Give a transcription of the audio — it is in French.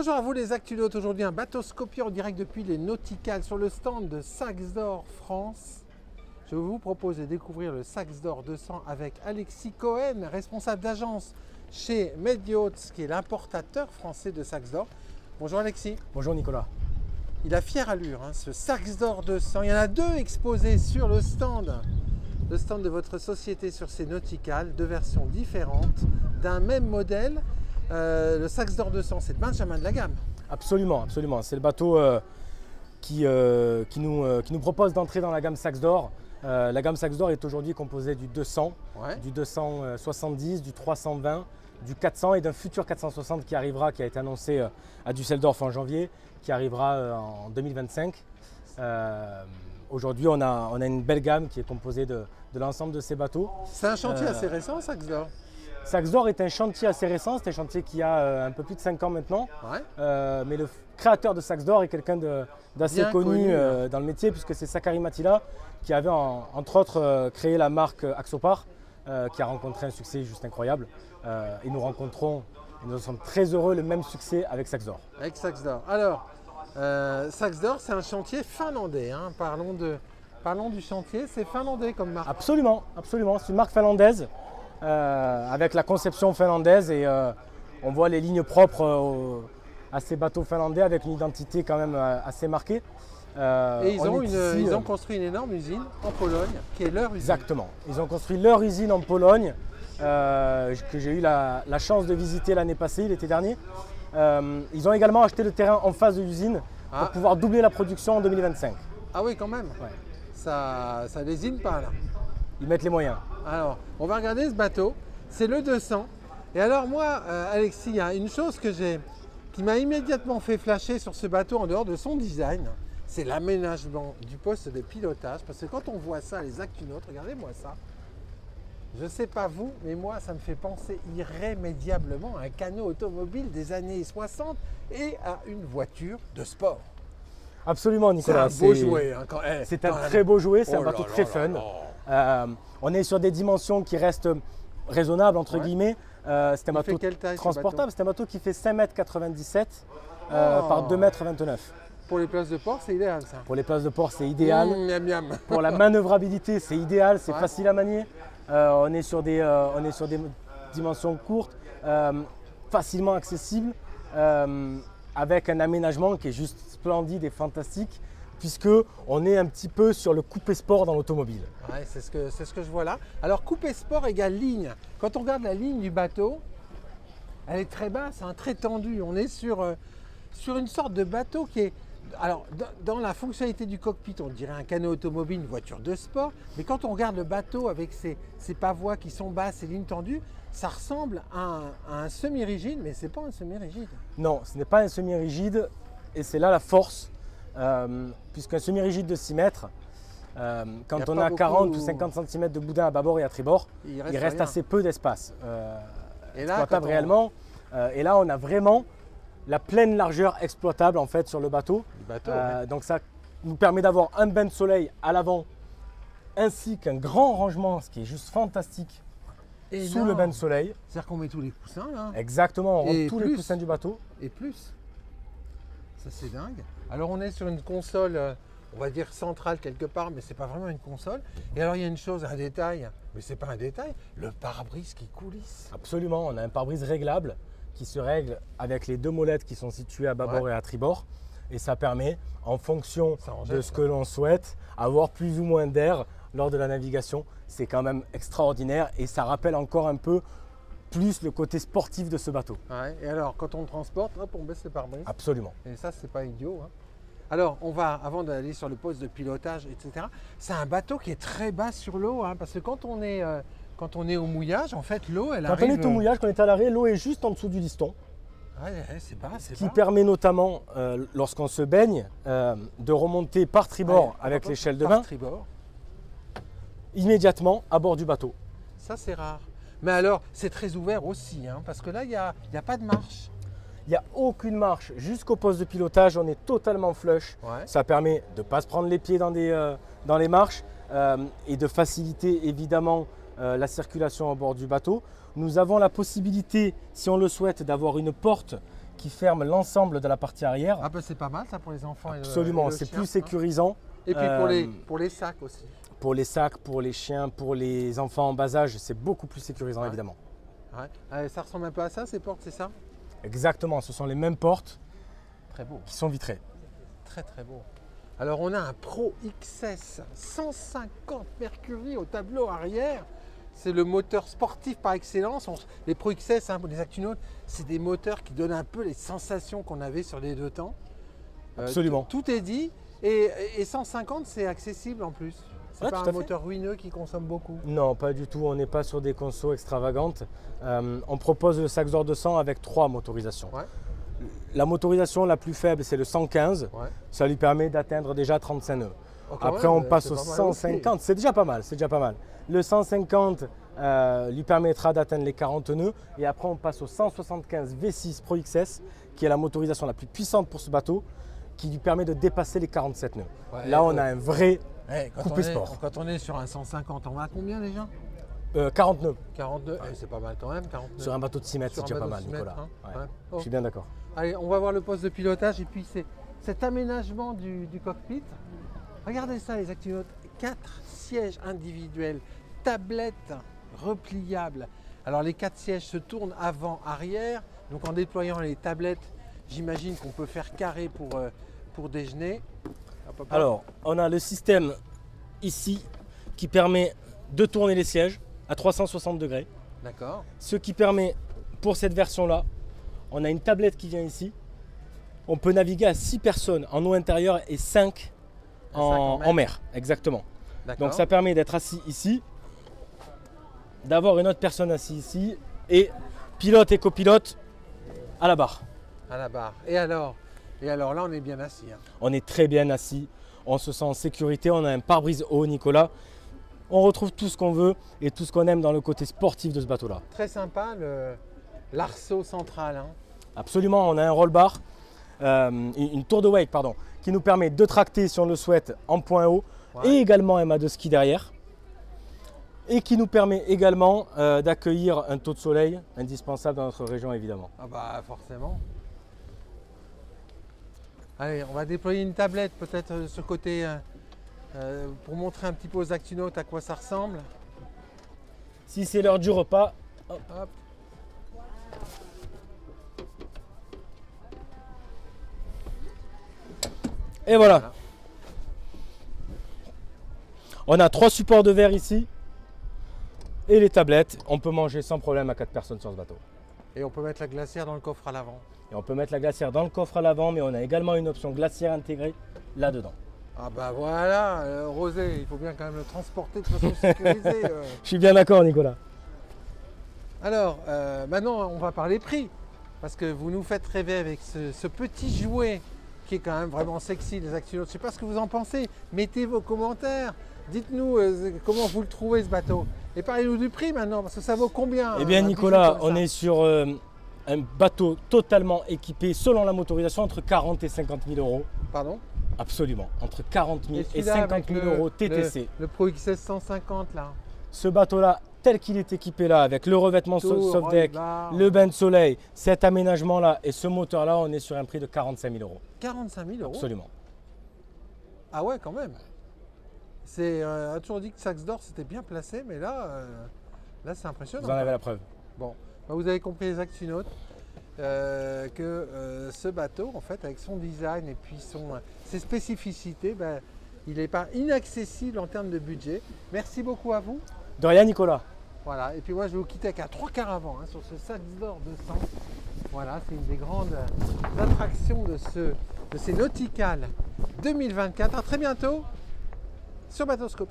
Bonjour à vous les Actunautes. Aujourd'hui un bateau Scopier en direct depuis les Nauticales sur le stand de Saxe-d'Or France. Je vous propose de découvrir le Saxe-d'Or 200 avec Alexis Cohen, responsable d'agence chez Medyachts, qui est l'importateur français de Saxe-d'Or. Bonjour Alexis. Bonjour Nicolas. Il a fière allure, ce Saxe-d'Or 200. Il y en a deux exposés sur le stand de votre société sur ces Nauticales, deux versions différentes d'un même modèle. Le Saxe-d'Or 200, c'est le Benjamin de la gamme. Absolument, absolument. C'est le bateau qui nous propose d'entrer dans la gamme Saxe-d'Or. La gamme Saxe-d'Or est aujourd'hui composée du 200, du 270, du 320, du 400 et d'un futur 460 qui arrivera, qui a été annoncé à Düsseldorf en janvier, qui arrivera en 2025. Aujourd'hui, on a une belle gamme qui est composée de l'ensemble de ces bateaux. C'est un chantier assez récent, Saxe-d'Or. Saxe-d'Or est un chantier assez récent, c'est un chantier qui a un peu plus de 5 ans maintenant. Mais le créateur de Saxe-d'Or est quelqu'un d'assez connu dans le métier, puisque c'est Sakari Mattila qui avait entre autres créé la marque Axopar, qui a rencontré un succès juste incroyable. Et nous rencontrons, et nous sommes très heureux, le même succès avec Saxe-d'Or. Avec Saxe-d'Or. Alors, Saxe-d'Or, c'est un chantier finlandais. Parlons du chantier, c'est finlandais comme marque. Absolument, absolument. C'est une marque finlandaise. Avec la conception finlandaise et on voit les lignes propres à ces bateaux finlandais avec une identité quand même assez marquée. Et ils ont construit une énorme usine en Pologne qui est leur usine. Exactement, ils ont construit leur usine en Pologne que j'ai eu la chance de visiter l'année passée, l'été dernier. Ils ont également acheté le terrain en face de l'usine pour pouvoir doubler la production en 2025. Ah oui, quand même. Ouais. Ça lésine pas là. Ils mettent les moyens. Alors, on va regarder ce bateau. C'est le 200. Et alors moi, Alexis, il y a une chose qui m'a immédiatement fait flasher sur ce bateau en dehors de son design. C'est l'aménagement du poste de pilotage. Parce que quand on voit ça, les Actunautes, regardez-moi ça. Je ne sais pas vous, mais moi, ça me fait penser irrémédiablement à un canot automobile des années 60 et à une voiture de sport. Absolument, Nicolas. C'est un beau jouet. C'est un très beau jouet, c'est un bateau très fun. On est sur des dimensions qui restent raisonnables, entre guillemets. C'est un bateau transportable, c'est un bateau qui fait 5,97 m par 2,29 m. Pour les places de port, c'est idéal ça. Pour les places de port, c'est idéal. Miam, miam. Pour la manœuvrabilité, c'est idéal, c'est facile à manier. On est sur des dimensions courtes, facilement accessibles, avec un aménagement qui est juste splendide et fantastique, puisqu'on est un petit peu sur le coupé sport dans l'automobile. Ouais, c'est ce que je vois là. Alors coupé sport égale ligne. Quand on regarde la ligne du bateau, elle est très basse, très tendue. On est sur une sorte de bateau qui est... Alors dans la fonctionnalité du cockpit, on dirait un canot automobile, une voiture de sport. Mais quand on regarde le bateau avec ses pavois qui sont basses, ses lignes tendues, ça ressemble à un semi-rigide, mais ce n'est pas un semi-rigide. Non, ce n'est pas un semi-rigide et c'est là la force. Puisqu'un semi-rigide de 6 mètres, quand on a 40 ou 50 cm de boudin à bâbord et à tribord, il reste assez peu d'espace exploitable réellement. Et là, on a vraiment la pleine largeur exploitable en fait sur le bateau. Donc ça nous permet d'avoir un bain de soleil à l'avant ainsi qu'un grand rangement, ce qui est juste fantastique, sous le bain de soleil. C'est-à-dire qu'on met tous les coussins là. Exactement, on rentre tous les coussins du bateau. Et plus. Ça c'est dingue. Alors on est sur une console, on va dire centrale quelque part, mais c'est pas vraiment une console. Et alors il y a une chose, un détail, mais c'est pas un détail, le pare-brise qui coulisse. Absolument, on a un pare-brise réglable qui se règle avec les deux molettes qui sont situées à bâbord et à tribord. Et ça permet, en fonction de ce que l'on souhaite, avoir plus ou moins d'air lors de la navigation. C'est quand même extraordinaire et ça rappelle encore un peu plus le côté sportif de ce bateau. Ouais, et alors, quand on le transporte, hop, on baisse le pare-brise. Absolument. Et ça, c'est pas idiot. Alors, on va, avant d'aller sur le poste de pilotage, etc., c'est un bateau qui est très bas sur l'eau, parce que quand on est au mouillage, en fait, l'eau, elle arrive... Quand on est au mouillage, quand on est à l'arrêt, l'eau est juste en dessous du liston. Ouais, c'est bas, c'est bas. Qui permet notamment, lorsqu'on se baigne, de remonter par tribord avec l'échelle de bain, immédiatement à bord du bateau. Ça, c'est rare. Mais alors, c'est très ouvert aussi, parce que là, il n'y a pas de marche. Il n'y a aucune marche. Jusqu'au poste de pilotage, on est totalement flush. Ça permet de ne pas se prendre les pieds dans les marches et de faciliter évidemment la circulation à bord du bateau. Nous avons la possibilité, si on le souhaite, d'avoir une porte qui ferme l'ensemble de la partie arrière. Ah ben c'est pas mal ça pour les enfants. Absolument, c'est plus sécurisant. Et puis pour les sacs aussi. Pour les sacs, pour les chiens, pour les enfants en bas âge, c'est beaucoup plus sécurisant évidemment. Ouais. Ça ressemble un peu à ça, ces portes, c'est ça? Exactement, ce sont les mêmes portes. Très beau. Qui sont vitrées. Très très beau. Alors on a un Pro XS 150 Mercury au tableau arrière. C'est le moteur sportif par excellence. Les Pro XS, les Actinotes, c'est des moteurs qui donnent un peu les sensations qu'on avait sur les deux temps. Absolument. Tout est dit. Et 150, c'est accessible en plus. C'est pas un moteur ruineux qui consomme beaucoup. Non, pas du tout. On n'est pas sur des consos extravagantes. On propose le Saxdor 200 avec 3 motorisations. Ouais. La motorisation la plus faible, c'est le 115. Ouais. Ça lui permet d'atteindre déjà 35 nœuds. Après, on passe au 150. C'est déjà pas mal. C'est déjà pas mal. Le 150 lui permettra d'atteindre les 40 nœuds. Et après, on passe au 175 V6 Pro XS, qui est la motorisation la plus puissante pour ce bateau, qui lui permet de dépasser les 47 nœuds. Ouais, là, on a un vrai coupé sport. Quand on est sur un 150, on va à combien déjà? 40 nœuds. 40 nœuds, c'est pas mal quand même. 40 nœuds. Sur un bateau de 6 mètres, c'est déjà pas mal, Nicolas. Je suis bien d'accord. Allez, on va voir le poste de pilotage et puis c'est cet aménagement du cockpit. Regardez ça, les Actinotes. 4 sièges individuels, tablettes repliables. Alors les 4 sièges se tournent avant, arrière. Donc en déployant les tablettes, j'imagine qu'on peut faire carré pour déjeuner. Alors, on a le système ici qui permet de tourner les sièges à 360 degrés. D'accord. Ce qui permet, pour cette version-là, on a une tablette qui vient ici. On peut naviguer à 6 personnes en eau intérieure et 5 en mer. Exactement. Donc ça permet d'être assis ici, d'avoir une autre personne assise ici et pilote et copilote à la barre. À la barre. Et alors là, on est bien assis. Hein. On est très bien assis. On se sent en sécurité. On a un pare-brise haut, Nicolas. On retrouve tout ce qu'on veut et tout ce qu'on aime dans le côté sportif de ce bateau-là. Très sympa, l'arceau central. Hein. Absolument. On a un roll bar, une tour de wake, pardon, qui nous permet de tracter, si on le souhaite, en point haut et également un mât de ski derrière. Et qui nous permet également d'accueillir un taux de soleil indispensable dans notre région, évidemment. Ah bah forcément. Allez, on va déployer une tablette peut-être de ce côté pour montrer un petit peu aux Actinotes à quoi ça ressemble. Si c'est l'heure du repas, hop. Hop. Et voilà. On a 3 supports de verre ici et les tablettes. On peut manger sans problème à 4 personnes sur ce bateau. Et on peut mettre la glacière dans le coffre à l'avant. Et on peut mettre la glacière dans le coffre à l'avant, mais on a également une option glacière intégrée là-dedans. Ah bah voilà, Rosé, il faut bien quand même le transporter de façon sécurisée. Je suis bien d'accord, Nicolas. Alors, maintenant, on va parler prix. Parce que vous nous faites rêver avec ce petit jouet qui est quand même vraiment sexy, les Actinotes. Je ne sais pas ce que vous en pensez. Mettez vos commentaires. Dites-nous comment vous le trouvez, ce bateau. Et parlez-nous du prix maintenant, parce que ça vaut combien? Eh bien, Nicolas, on est sur un bateau totalement équipé, selon la motorisation, entre 40 et 50 000 euros. Pardon? Absolument, entre 40 000 et 50 000 euros TTC. Le Pro XS 150 là. Ce bateau-là, tel qu'il est équipé là, avec le revêtement soft deck, le bain de soleil, cet aménagement-là et ce moteur-là, on est sur un prix de 45 000 euros. 45 000 euros? Absolument. Ah ouais, quand même. On a toujours dit que Saxdor c'était bien placé, mais là c'est impressionnant. Vous en avez la preuve. Bon, bah, vous avez compris, les Actinotes, que ce bateau, en fait, avec son design et puis ses spécificités, bah, il n'est pas inaccessible en termes de budget. Merci beaucoup à vous. De rien, Nicolas. Voilà, et puis moi je vais vous quitter avec un 3/4 avant sur ce Saxdor 200. Voilà, c'est une des grandes attractions de ces Nautical 2024. À très bientôt sur Bateauscope.